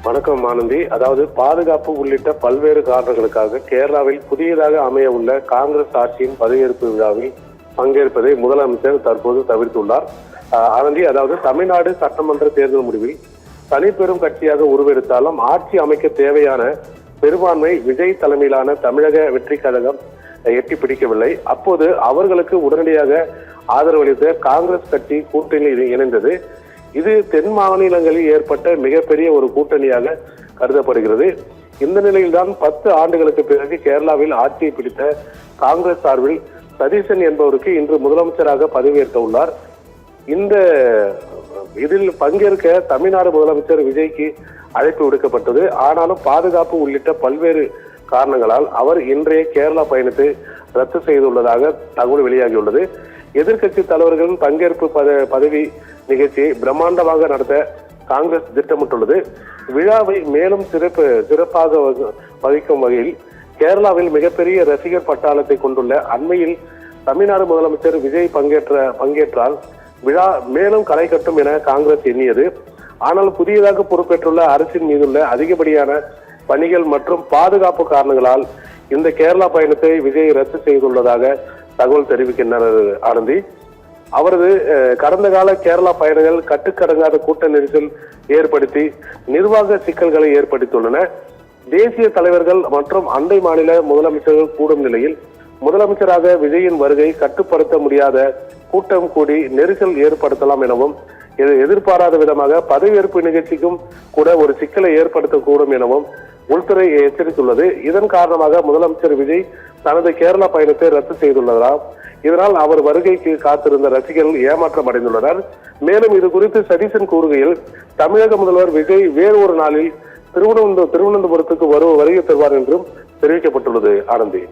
வணக்கம் ஆனந்தி. அதாவது பாதுகாப்பு உள்ளிட்ட பல்வேறு காரணங்களுக்காக கேரளாவில் புதியதாக அமைய உள்ள காங்கிரஸ் ஆட்சியின் பதவியேற்பு விழாவில் பங்கேற்பதை முதலமைச்சர் தற்போது தவிர்த்துள்ளார். ஆனந்தி, அதாவது தமிழ்நாடு சட்டமன்ற தேர்தல் முடிவில் தனிப்பெரும் கட்சியாக உருவெடுத்தாலும் ஆட்சி அமைக்க தேவையான பெரும்பான்மை விஜய் தலைமையிலான தமிழக வெற்றி கழகம் எட்டி பிடிக்கவில்லை. அப்போது அவர்களுக்கு உடனடியாக ஆதரவளித்த காங்கிரஸ் கட்சி கூட்டணியில் இணைந்தது. இது தென் மாநிலங்களில் ஏற்பட்ட மிகப்பெரிய ஒரு கூட்டணியாக கருதப்படுகிறது. இந்த நிலையில்தான் 10 ஆண்டுகளுக்கு பிறகு கேரளாவில் ஆட்சியை பிடித்த காங்கிரஸ் சார்பில் சதீசன் என்பவருக்கு இன்று முதலமைச்சராக பதவியேற்க உள்ளார். இதில் பங்கேற்க தமிழ்நாடு முதலமைச்சர் விஜய்க்கு அழைப்பு விடுக்கப்பட்டது. ஆனாலும் பாதுகாப்பு உள்ளிட்ட பல்வேறு காரணங்களால் அவர் இன்றைய கேரளா பயணத்தை ரத்து செய்துள்ளதாக தகவல் வெளியாகியுள்ளது. எதிர்கட்சி தலைவர்களின் பங்கேற்பு பதவி நிகழ்ச்சியை பிரம்மாண்டமாக நடத்த காங்கிரஸ் திட்டமிட்டுள்ளது. விழாவை மேலும் சிறப்பாக வகிக்கும் வகையில் கேரளாவில் மிகப்பெரிய ரசிகர் பட்டாளத்தை கொண்டுள்ள அண்மையில் தமிழ்நாடு முதலமைச்சர் விஜய் பங்கேற்றால் விழா மேலும் களை கட்டும் என காங்கிரஸ் எண்ணியது. ஆனால் புதியதாக பொறுப்பேற்றுள்ள அரசின் மீதுள்ள அதிகப்படியான பணிகள் மற்றும் பாதுகாப்பு காரணங்களால் இந்த கேரளா பயணத்தை விஜய் ரத்து செய்துள்ளதாக தகவல் தெரிவிக்கின்றனர். ஆனந்தி, அவரது கடந்த கால கேரளா பயணங்கள் கட்டுக்கடங்காத கூட்ட நெரிசல் ஏற்படுத்தி நிர்வாக சிக்கல்களை ஏற்படுத்தியுள்ளன. தேசிய தலைவர்கள் மற்றும் அண்டை மாநில முதலமைச்சர்கள் கூடும் நிலையில் முதலமைச்சராக விஜயின் வருகை கட்டுப்படுத்த முடியாத கூட்டம் கூடி நெரிசல் ஏற்படுத்தலாம் எனவும் எதிர்பாராத விதமாக பதவியேற்பு நிகழ்ச்சிக்கும் கூட ஒரு சிக்கலை ஏற்படுத்தக்கூடும் எனவும் உள்துறை எச்சரித்துள்ளது. இதன் காரணமாக முதலமைச்சர் விஜய் தனது கேரளா பயணத்தை ரத்து செய்துள்ளதாம். இதனால் அவர் வருகைக்கு காத்திருந்த ரசிகர்கள் ஏமாற்றம் அடைந்துள்ளனர். மேலும் இது குறித்து சதீசன் கூறுகையில், தமிழக முதல்வர் விஜய் வேறு ஒரு நாளில் திருவனந்தபுரத்துக்கு வருகை தருவார் என்றும் தெரிவிக்கப்பட்டுள்ளது. ஆனந்தி.